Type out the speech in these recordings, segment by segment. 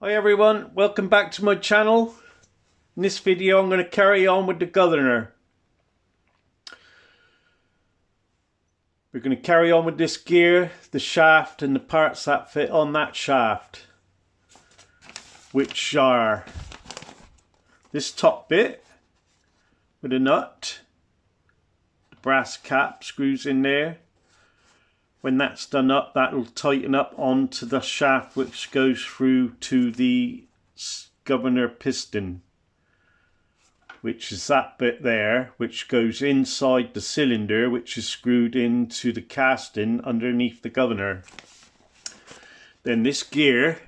Hi everyone, welcome back to my channel. In this video I'm going to carry on with the governor. We're going to carry on with this gear, the shaft and the parts that fit on that shaft, which are this top bit with a nut, the brass cap screws in there. When that's done up, that will tighten up onto the shaft which goes through to the governor piston, which is that bit there, which goes inside the cylinder, which is screwed into the casting underneath the governor. Then this gear,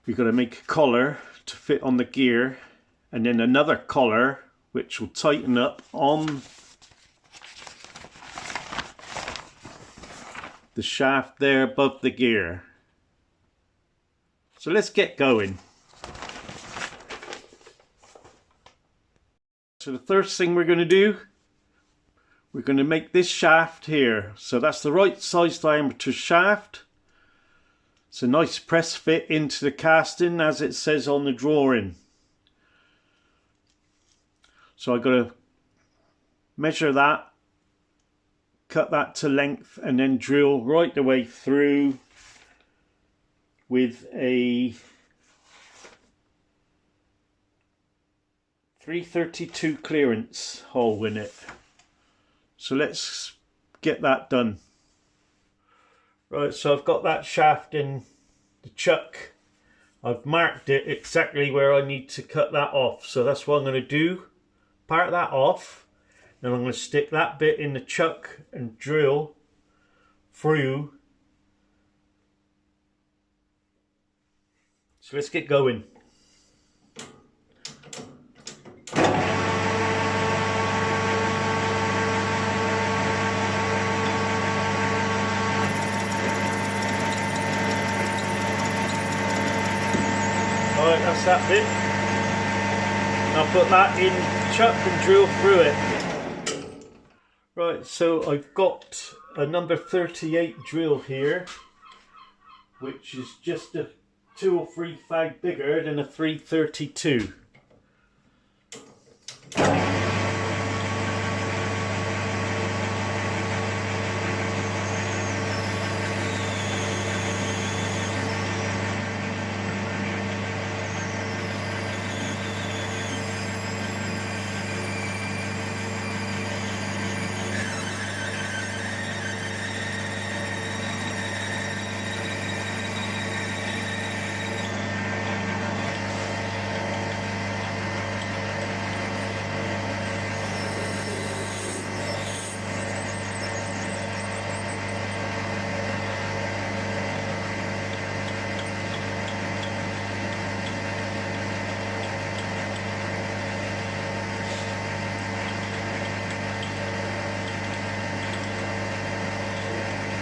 we've got to make a collar to fit on the gear, and then another collar which will tighten up on the shaft there above the gear. So let's get going. So the first thing we're going to do, we're going to make this shaft here. So that's the right size diameter shaft. It's a nice press fit into the casting as it says on the drawing. So I've got to measure that, cut that to length, and then drill right the way through with a 332 clearance hole in it. So let's get that done. Right, so I've got that shaft in the chuck. I've marked it exactly where I need to cut that off. So that's what I'm going to do. Part that off. Then I'm going to stick that bit in the chuck and drill through. So let's get going. Alright, that's that bit. I'll put that in the chuck and drill through it. Right, so I've got a number 38 drill here, which is just a 2 or 3 fag bigger than a 332.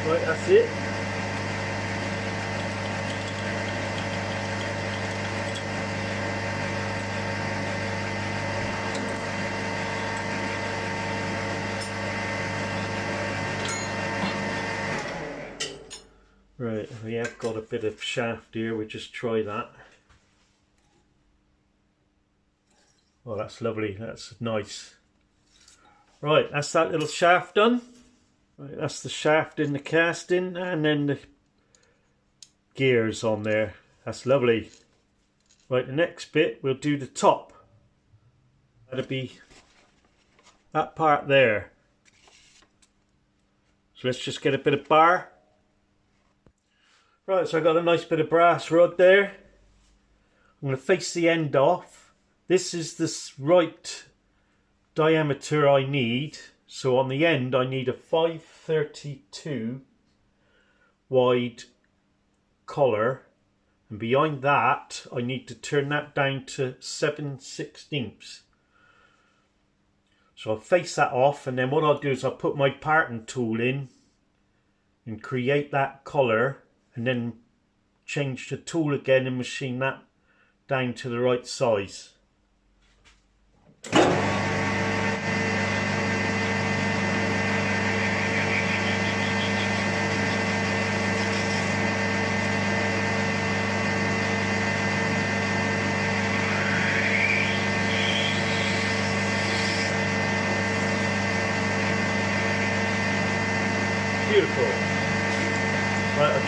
Right, that's it. Right, we have got a bit of shaft here, we'll just try that. Oh, that's lovely, that's nice. Right, that's that little shaft done. Right, that's the shaft in the casting, and then the gears on there. That's lovely. Right, the next bit we'll do the top. That'll be that part there. So let's just get a bit of bar. Right, so I got a nice bit of brass rod there. I'm going to face the end off. This is the right diameter I need. So on the end I need a 532 wide collar, and behind that I need to turn that down to 7/16. So I'll face that off, and then what I'll do is I'll put my parting tool in and create that collar, and then change the tool again and machine that down to the right size.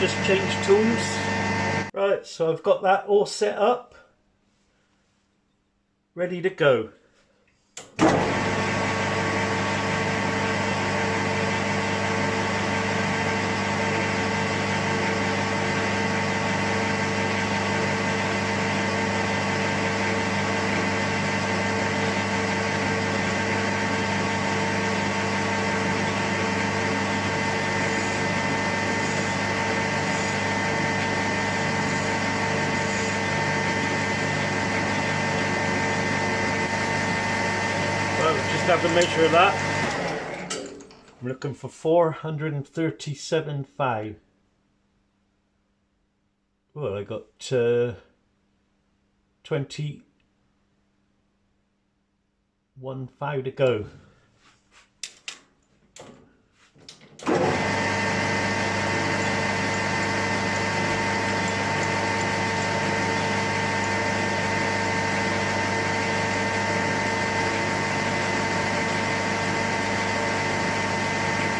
just change tools. Right, so I've got that all set up, ready to go. Just have the measure of that. I'm looking for 437.5. Well, I got 21.5 to go.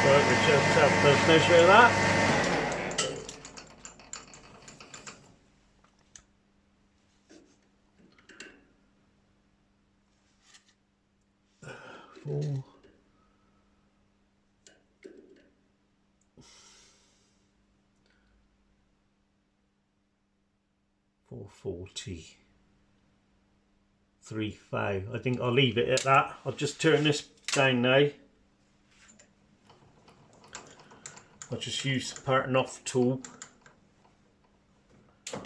Right, we just have the measure of that. Four. 440. 3.5. I think I'll leave it at that. I'll just turn this down now. I'll just use the parting off tool. Take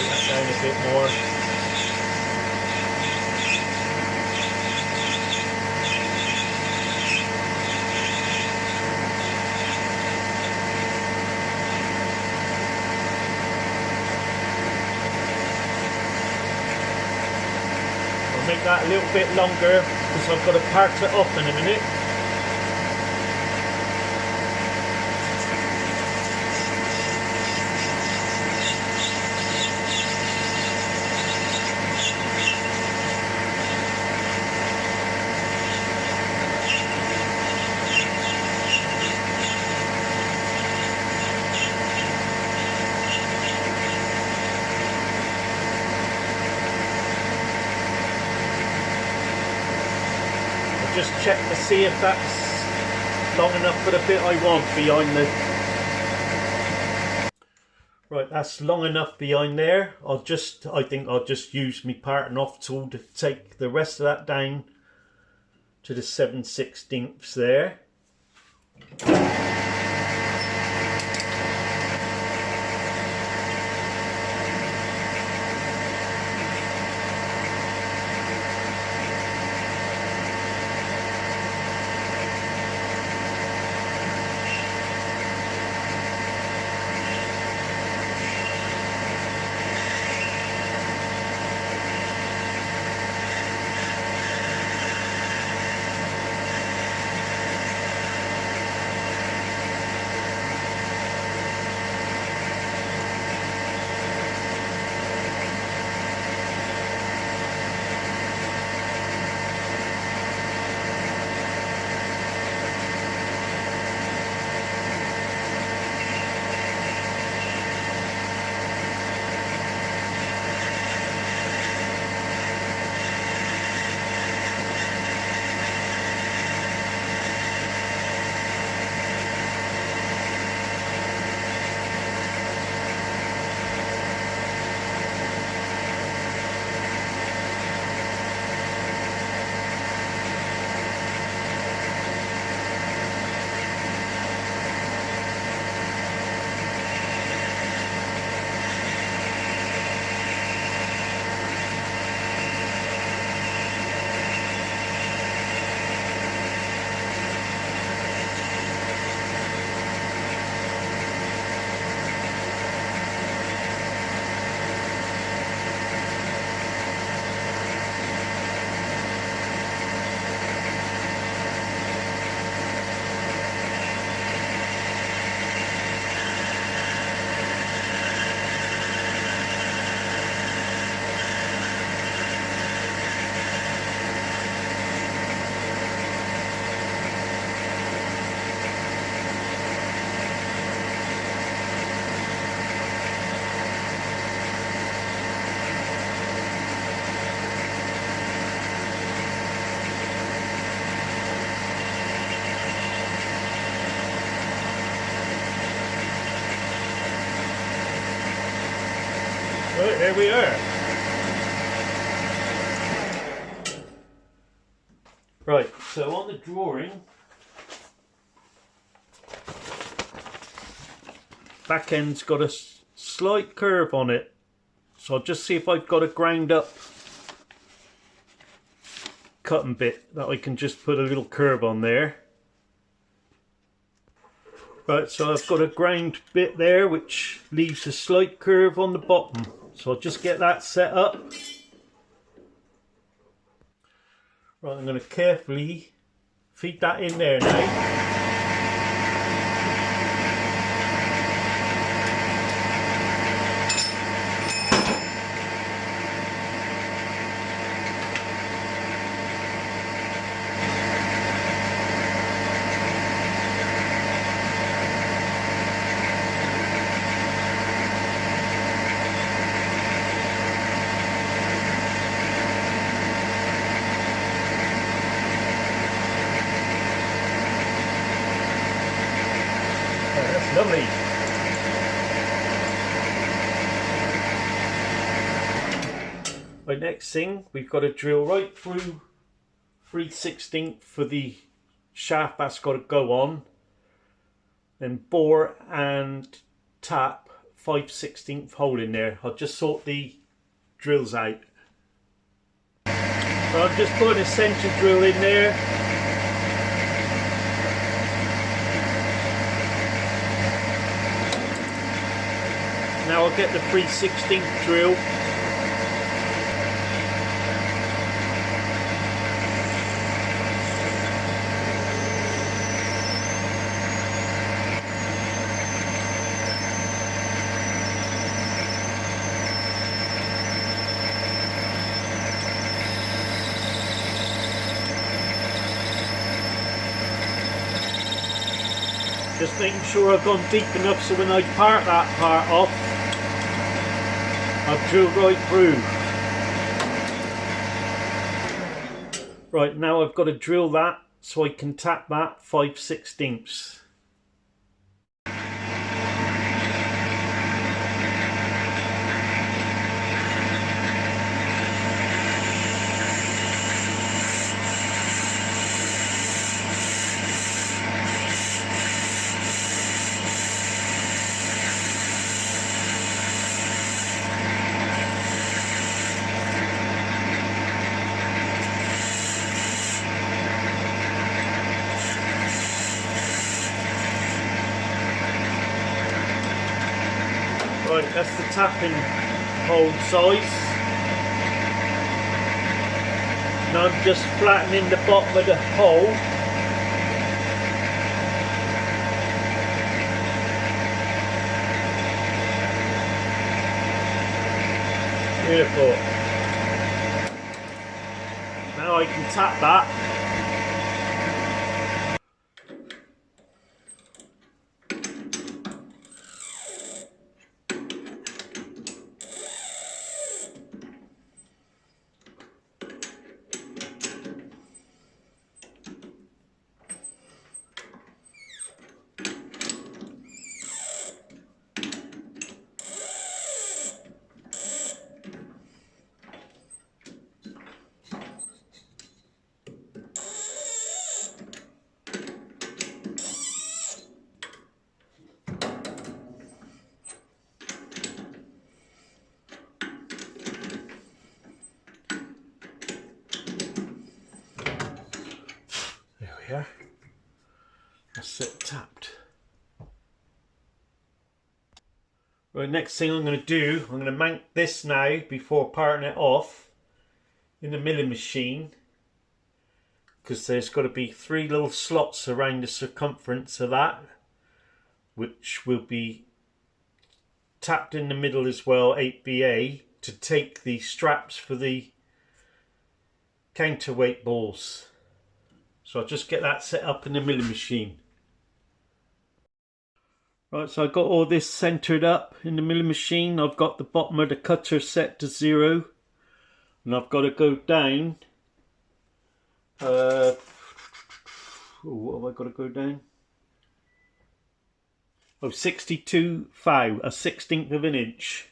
that down a bit more. Make that a little bit longer because I've got to part it off in a minute. Just check to see if that's long enough for the bit I want behind the... Right, that's long enough behind there. I think I'll just use my parting off tool to take the rest of that down to the 7/16 there. there we are. Right, so on the drawing, back end's got a slight curve on it. So I'll just see if I've got a ground up cutting bit that I can just put a little curve on there. Right, so I've got a ground bit there which leaves a slight curve on the bottom. So I'll just get that set up. Right, I'm going to carefully feed that in there now. Lovely. Right, next thing, we've got to drill right through 3/16 for the shaft that's got to go on, then bore and tap 5/16 hole in there. I'll just sort the drills out. So I'm just putting a centre drill in there. Now I'll get the 3/16 drill. Just making sure I've gone deep enough so when I part that part off, I've drilled right through. Right, now I've got to drill that so I can tap that 5/16. Right, that's the tapping hole size. Now I'm just flattening the bottom of the hole. Beautiful. Now I can tap that. There, that's it tapped. Right, next thing I'm going to do, I'm going to mount this now before parting it off in the milling machine, because there's got to be 3 little slots around the circumference of that, which will be tapped in the middle as well, 8BA, to take the straps for the counterweight balls. So I'll just get that set up in the milling machine. Right, so I've got all this centered up in the milling machine. I've got the bottom of the cutter set to 0. And I've got to go down. What have I got to go down? Oh, 62 thou, a 1/16 of an inch.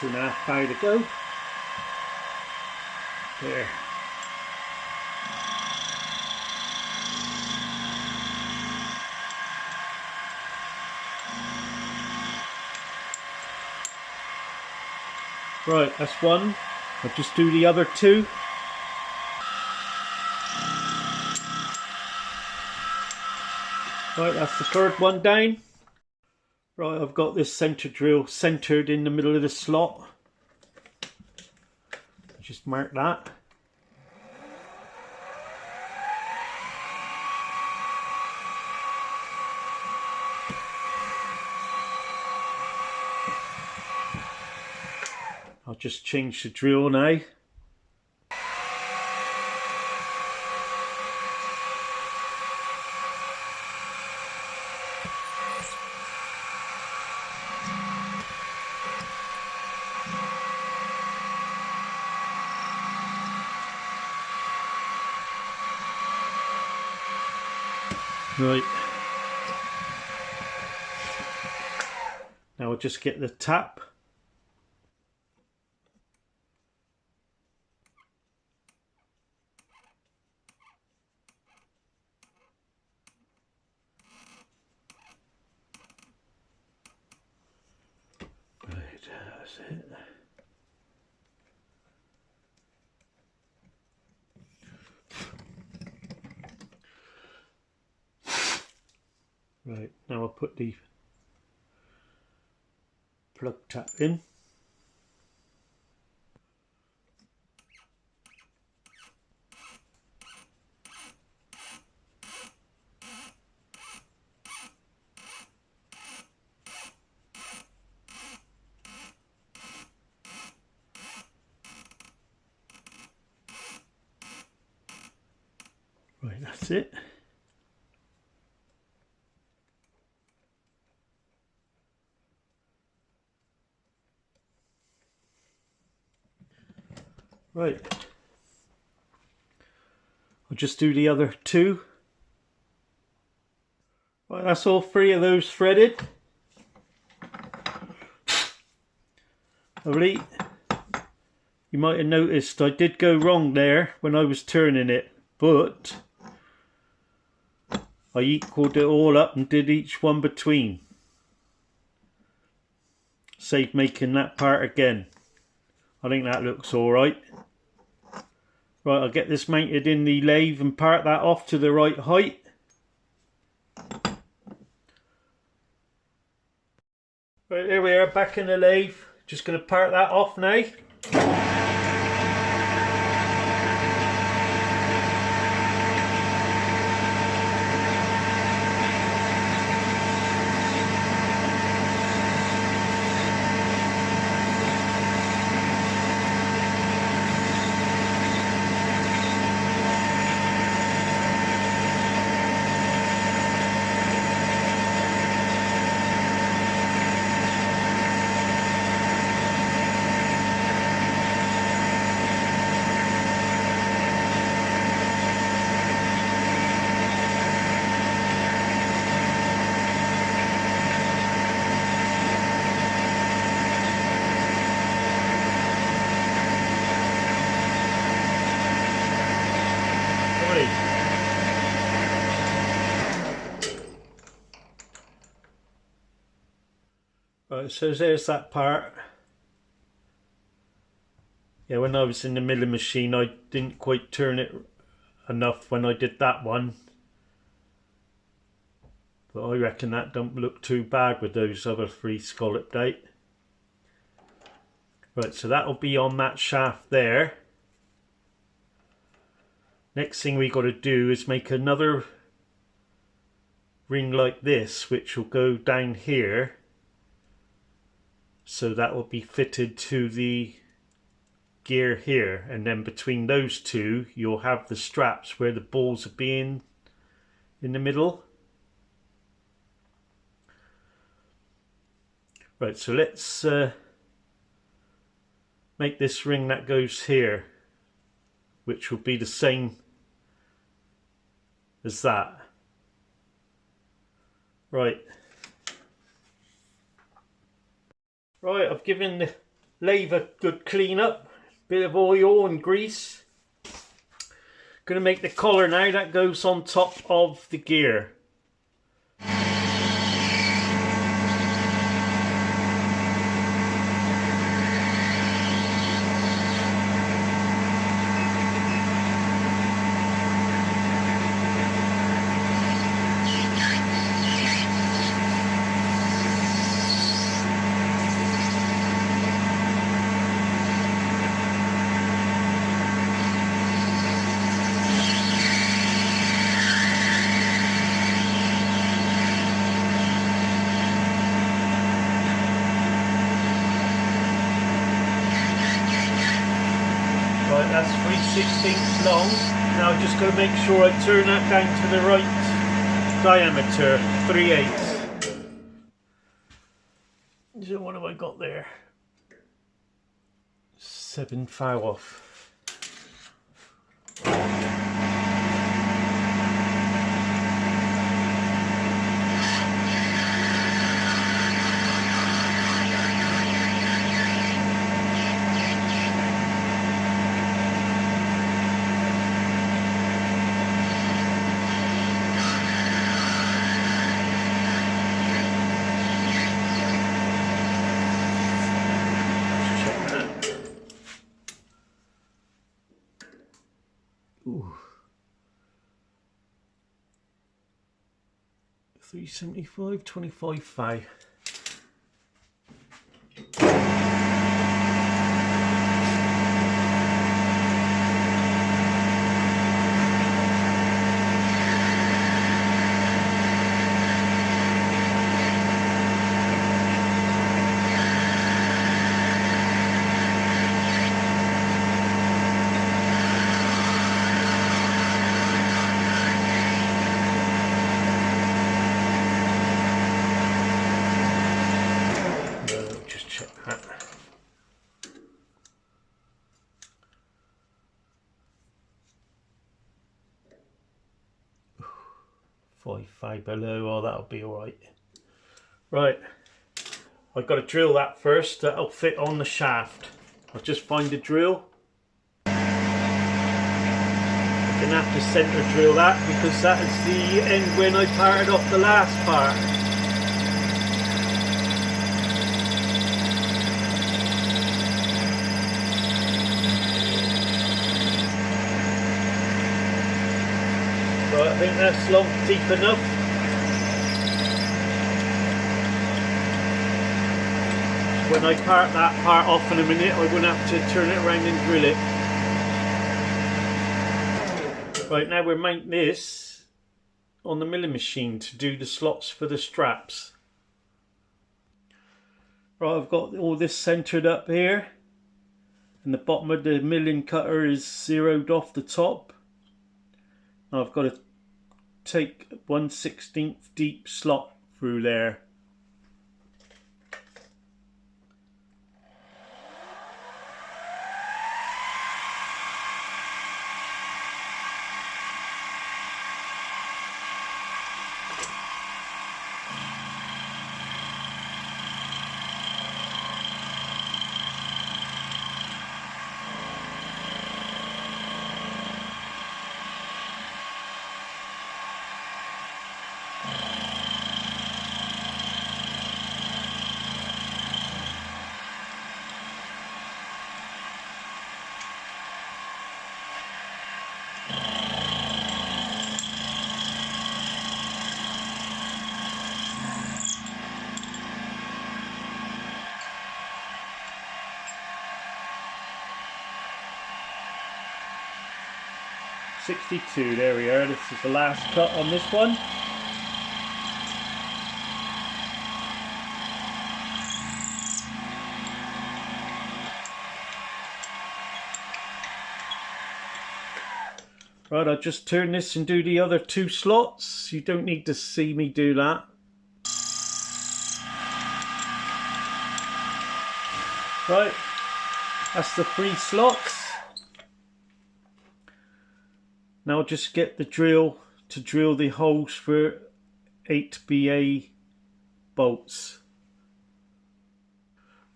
2.5 thou to go. There. Right, that's one. I'll just do the other two. Right, that's the third one down. Right, I've got this centre drill centred in the middle of the slot. Just mark that. I'll just change the drill now. Right. Now I'll just get the tap. Right, that's it. Right, now I'll put the plug tap in. Right, that's it. Right, I'll just do the other two. Right, that's all three of those threaded. Lovely. You might have noticed I did go wrong there when I was turning it, but I equalled it all up and did each one between. Save making that part again. I think that looks alright. Right, I'll get this mounted in the lathe and part that off to the right height. Right, there we are, back in the lathe. Just going to part that off now. Right, so there's that part. Yeah, when I was in the milling machine I didn't quite turn it enough when I did that one. But I reckon that don't look too bad with those other three scalloped out. Right, so that'll be on that shaft there. Next thing we got to do is make another ring like this, which will go down here. So that will be fitted to the gear here, and then between those two you'll have the straps where the balls are being in the middle. Right, so let's make this ring that goes here, which will be the same as that. Right, I've given lathe a good clean up, bit of oil and grease. Gonna make the collar now that goes on top of the gear. Right, that's 3/16 long. Now I'm just going to make sure I turn that down to the right diameter, 3/8. So what have I got there? 7 foul off. Ooh. 375, 25 thou. Just check that. Five below, oh that'll be alright. Right, I've got to drill that first, that'll fit on the shaft. I'll just find a drill. I'm going to have to centre drill that because that is the end when I parted off the last part. Right, I think that's long, deep enough. When I part that part off in a minute, I'm going to have to turn it around and drill it. Right, now we're mounting this on the milling machine to do the slots for the straps. Right, I've got all this centered up here, and the bottom of the milling cutter is zeroed off the top. Now I've got to take 1/16 deep slot through there. .62, there we are. This is the last cut on this one. Right, I'll just turn this and do the other 2 slots. You don't need to see me do that. Right, that's the 3 slots. Now I'll just get the drill to drill the holes for 8BA bolts.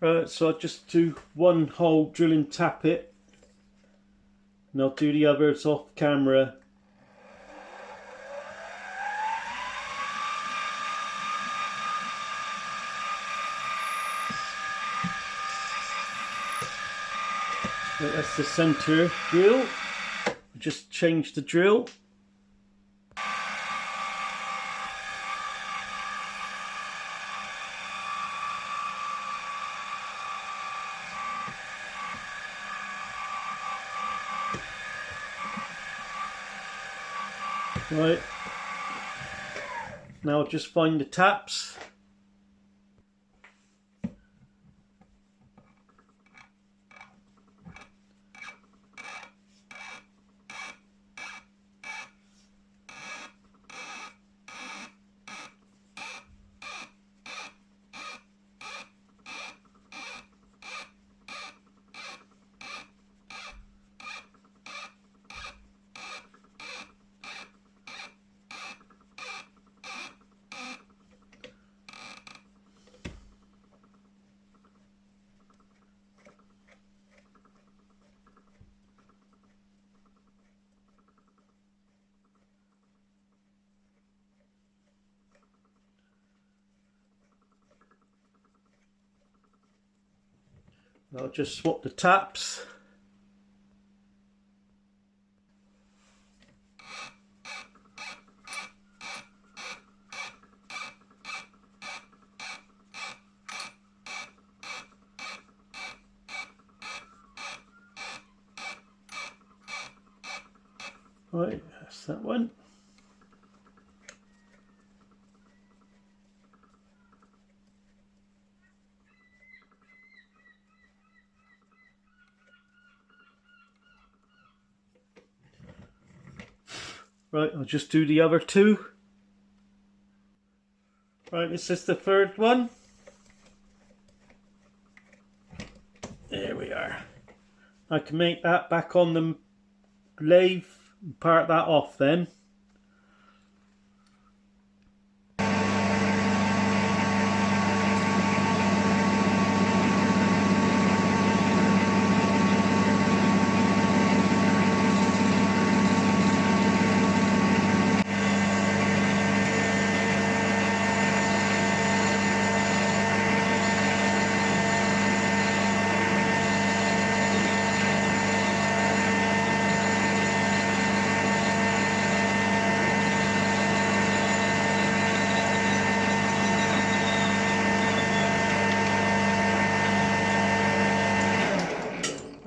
Right, so I'll just do one hole, drill and tap it, and I'll do the others off camera. Right, that's the centre drill. Just change the drill. Right, now I'll just find the taps. I'll just swap the taps. Right, that's that one. Right, I'll just do the other two. Right, this is the third one. There we are. I can make that back on the lathe and part that off then.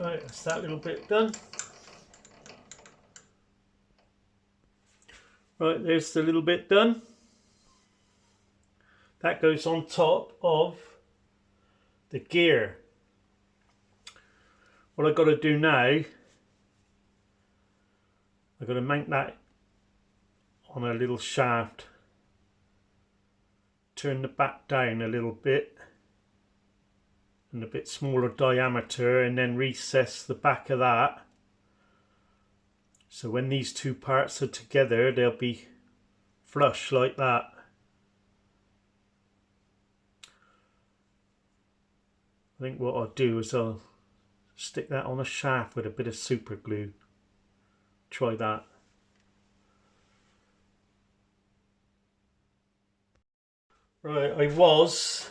That's that little bit done. Right, there's the little bit done. That goes on top of the gear. What I've got to do now, I've got to mount that on a little shaft. Turn the back down a little bit and a bit smaller diameter, and then recess the back of that. So when these two parts are together, they'll be flush like that. I think what I'll do is I'll stick that on a shaft with a bit of super glue. Try that. Right, I was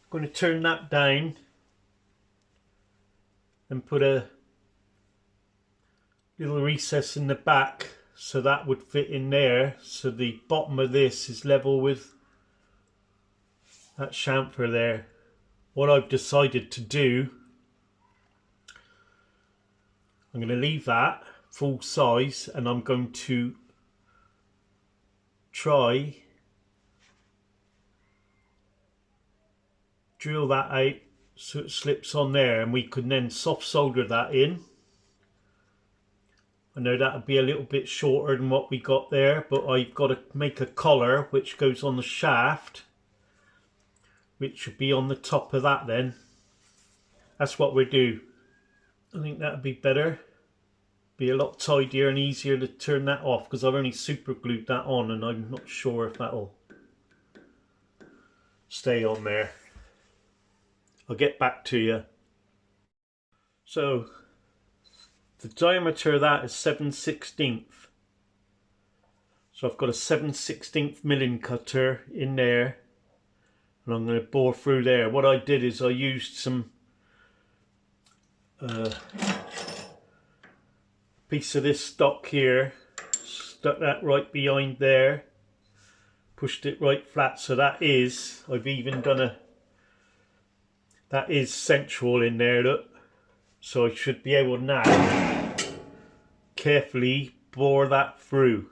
going to turn that down and put a little recess in the back so that would fit in there, so the bottom of this is level with that chamfer there. What I've decided to do, I'm going to leave that full size and I'm going to try drill that out so it slips on there, and we can then soft solder that in. I know that would be a little bit shorter than what we got there, but I've got to make a collar which goes on the shaft, which should be on the top of that then. That's what we'll do. I think that would be better. Be a lot tidier and easier to turn that off, because I've only super glued that on and I'm not sure if that'll stay on there. I'll get back to you. So the diameter of that is 7/16. So I've got a 7/16 milling cutter in there, and I'm going to bore through there. What I did is I used some piece of this stock here, stuck that right behind there, pushed it right flat, so that is, I've even done that is central in there, look. So I should be able now carefully bore that through.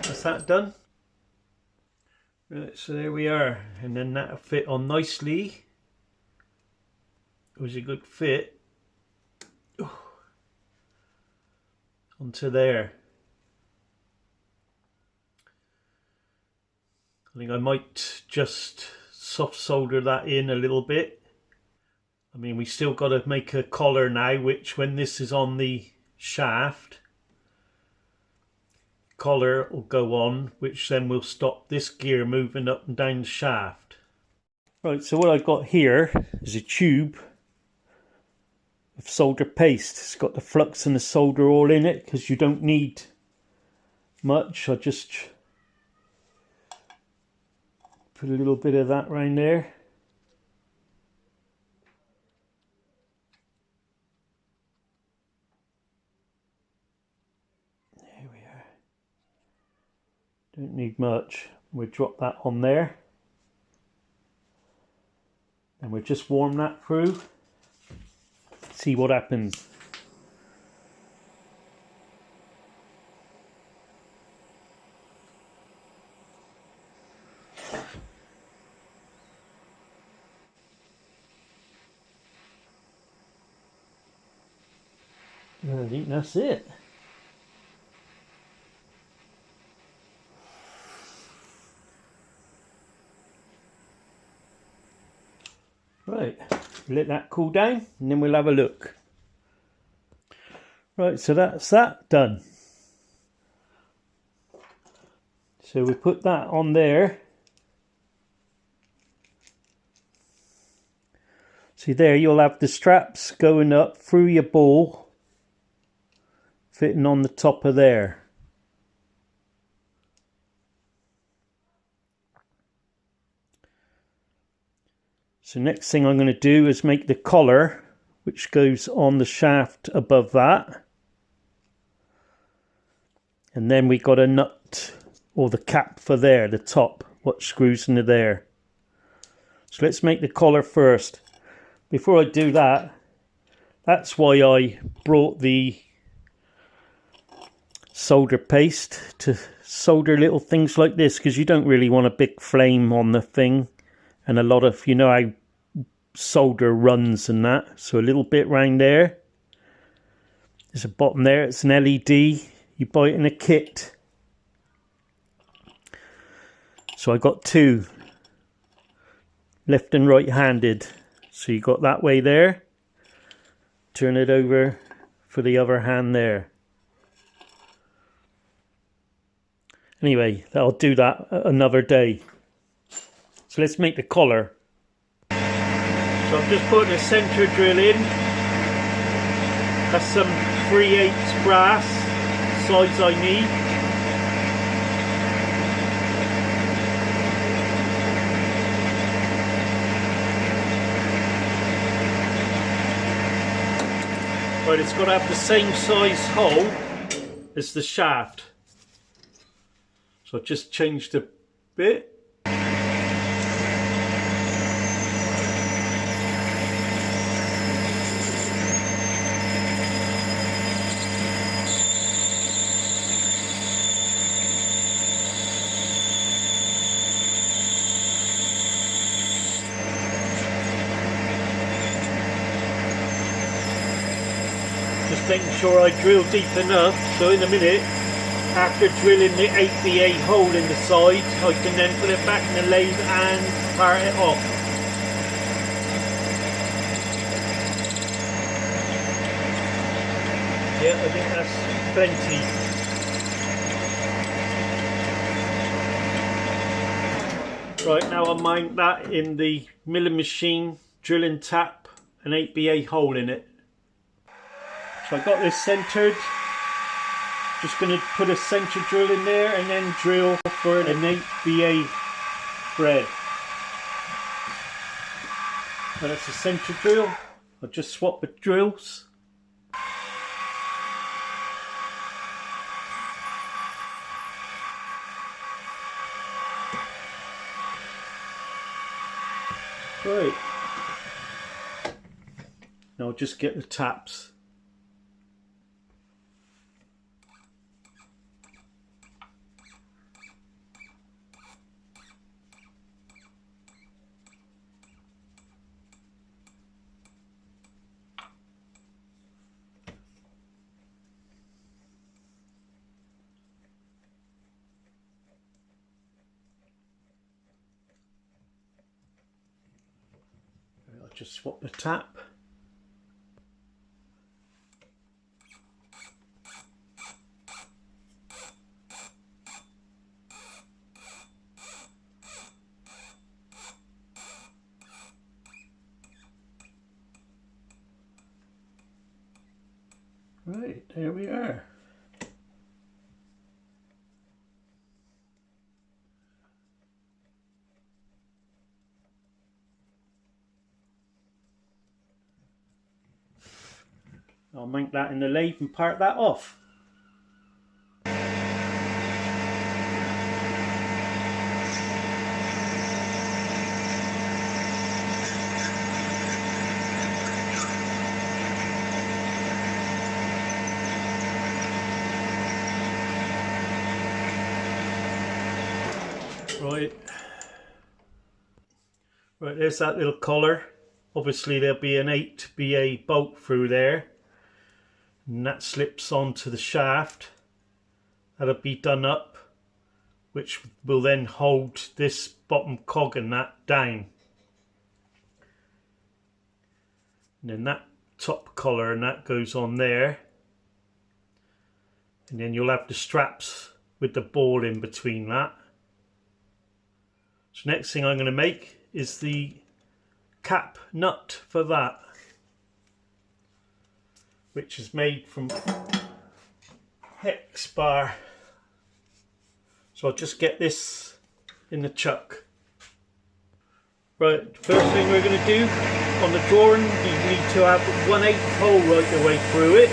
That's that done. Right, so there we are, and then that'll fit on nicely. It was a good fit onto there. I think I might just soft solder that in a little bit. I mean, we still got to make a collar now, which when this is on the shaft, collar will go on, which then will stop this gear moving up and down the shaft. Right, so what I've got here is a tube of solder paste. It's got the flux and the solder all in it, because you don't need much. I just put a little bit of that around there. Don't need much. We'll drop that on there, and we'll just warm that through, see what happens. I think that's it. Right, let that cool down and then we'll have a look. Right, so that's that done. So we put that on there. See there, you'll have the straps going up through your ball, fitting on the top of there. So next thing I'm going to do is make the collar, which goes on the shaft above that. And then we got a nut, or the cap for there, the top, what screws into there. So let's make the collar first. Before I do that, that's why I brought the solder paste, to solder little things like this, because you don't really want a big flame on the thing. And a lot of, you know how solder runs and that, so a little bit round there. There's a bottom there, it's an LED, you buy it in a kit. So I got two, left and right handed, so you got that way there, turn it over for the other hand there. Anyway, I'll do that another day. So let's make the collar. So I'm just putting a centre drill in. That's some 3/8 brass, size I need. Right, it's got to have the same size hole as the shaft. So I've just changed a bit. 100% sure I drilled deep enough, so in a minute, after drilling the 8BA hole in the side, I can then put it back in the lathe and part it off. Yeah, I think that's plenty. Right, now I'll mount that in the milling machine, drilling tap, an 8BA hole in it. So I got this centered. Just going to put a center drill in there and then drill for an 8BA thread. And that's a center drill. I'll just swap the drills. Right. Now I'll just get the taps. I'll just swap the tap. Right, there we are. I'll mount that in the lathe and part that off. Right, there's that little collar. Obviously there'll be an 8BA bolt through there, and that slips onto the shaft. That'll be done up, which will then hold this bottom cog and that down. And then that top collar and that goes on there. And then you'll have the straps with the ball in between that. So next thing I'm going to make is the cap nut for that, which is made from hex bar. So I'll just get this in the chuck. Right, first thing we're going to do on the drawing, you need to have 1/8 hole right the way through it.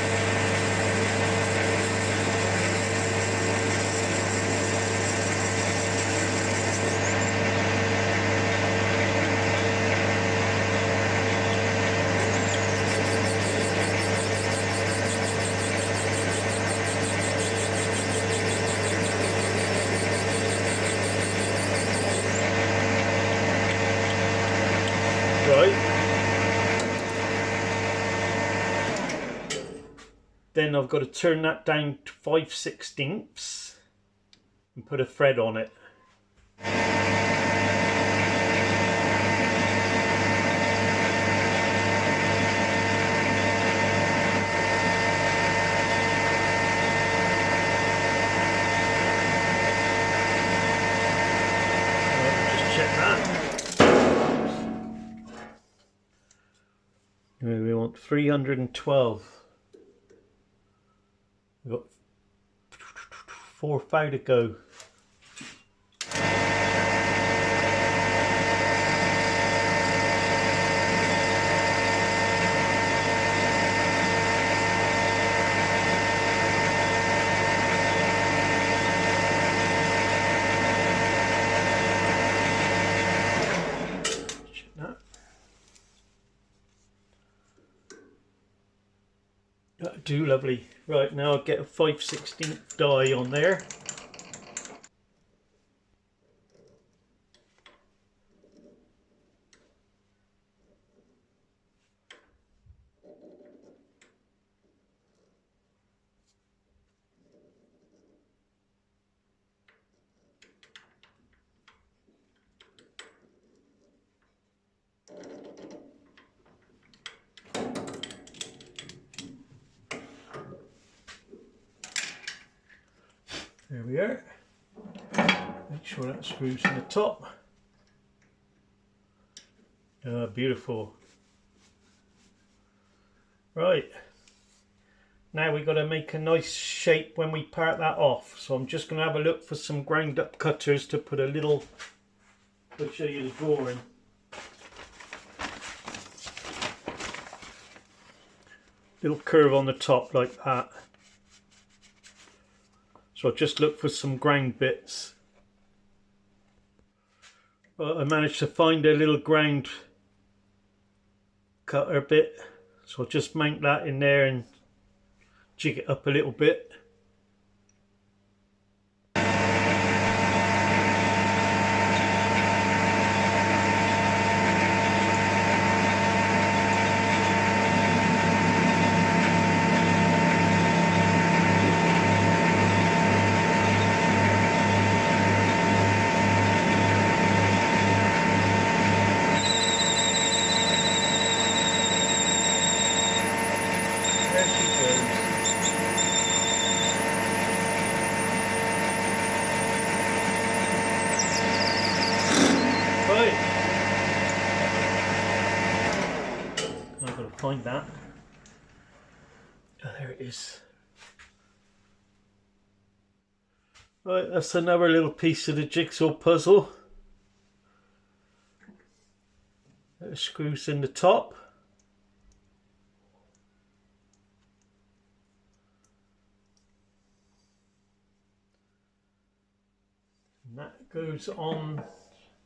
Then I've got to turn that down to 5/16 and put a thread on it. Just check that. We want 312. We've got 4 thou to go. That'll do, lovely. Right, now I'll get a 5/16 die on there. There we are. Make sure that screws in the top. Beautiful. Right. Now we've got to make a nice shape when we part that off. So I'm just going to have a look for some ground up cutters to put a little, I'll show you the drawing. Little curve on the top like that. So I'll just look for some ground bits. I managed to find a little ground cutter bit. So I'll just mount that in there and jig it up a little bit. I've got to find that. Oh, there it is. Right, that's another little piece of the jigsaw puzzle. There are screws in the top. And that goes on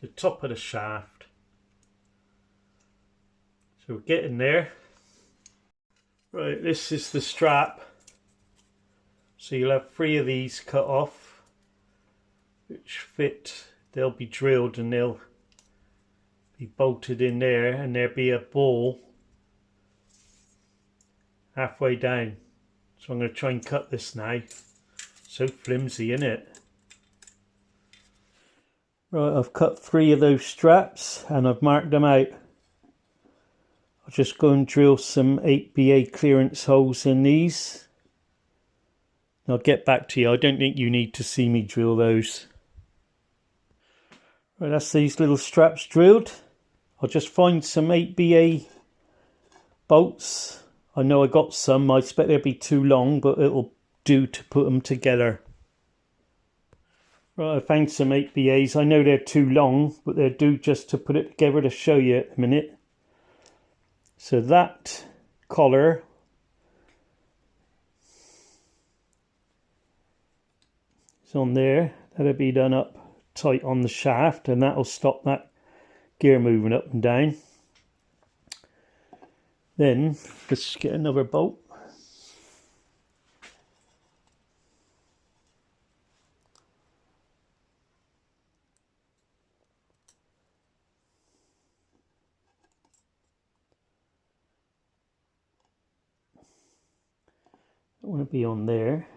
the top of the shaft. So we're getting there. Right, this is the strap. So you'll have 3 of these cut off, which fit. They'll be drilled and they'll be bolted in there, and there'll be a ball halfway down. So I'm going to try and cut this now. So flimsy, isn't it? Right, I've cut 3 of those straps and I've marked them out. I'll just go and drill some 8BA clearance holes in these. I'll get back to you. I don't think you need to see me drill those. Right, that's these little straps drilled. I'll just find some 8BA bolts. I know I got some. I expect they'll be too long, but it'll do to put them together. Right, I found some 8BAs. I know they're too long, but they'll do just to put it together to show you in a minute. So that collar is on there. That'll be done up tight on the shaft, and that'll stop that gear moving up and down. Then let's get another bolt. I want to be on there.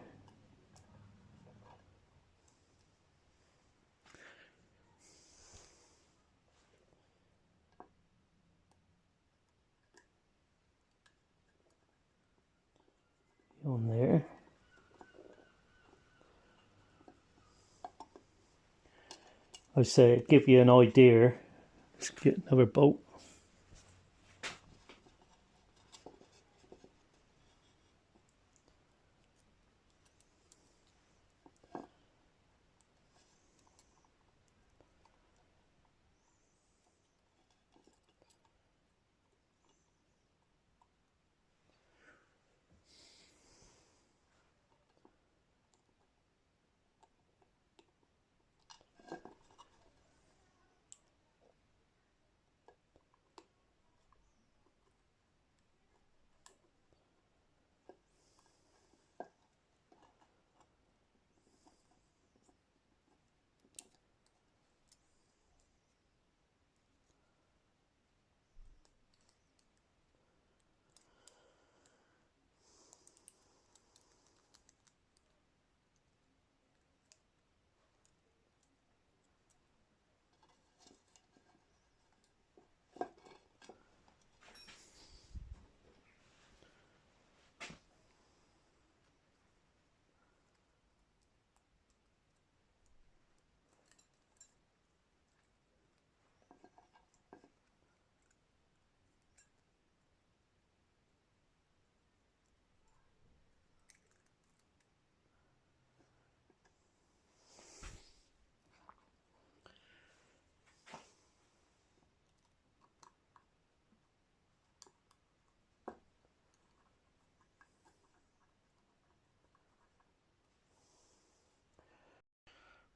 On there. I say give you an idea. Let's get another bolt.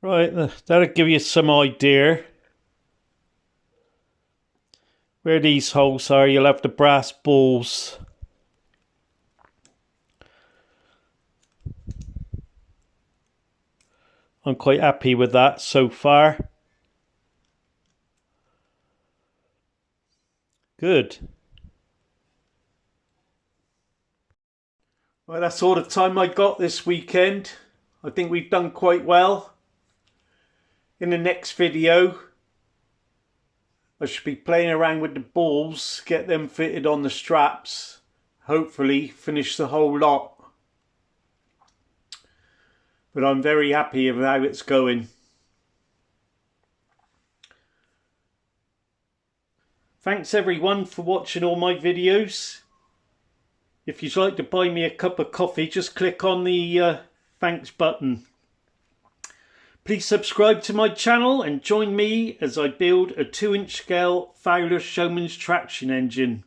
Right, that'll give you some idea where these holes are. You'll have the brass balls. I'm quite happy with that so far. Good. Well, that's all the time I got this weekend. I think we've done quite well. In the next video, I should be playing around with the balls, get them fitted on the straps, hopefully finish the whole lot. But I'm very happy with how it's going. Thanks everyone for watching all my videos. If you'd like to buy me a cup of coffee, just click on the thanks button. Please subscribe to my channel and join me as I build a 2-inch scale Fowler Showmans Traction Engine.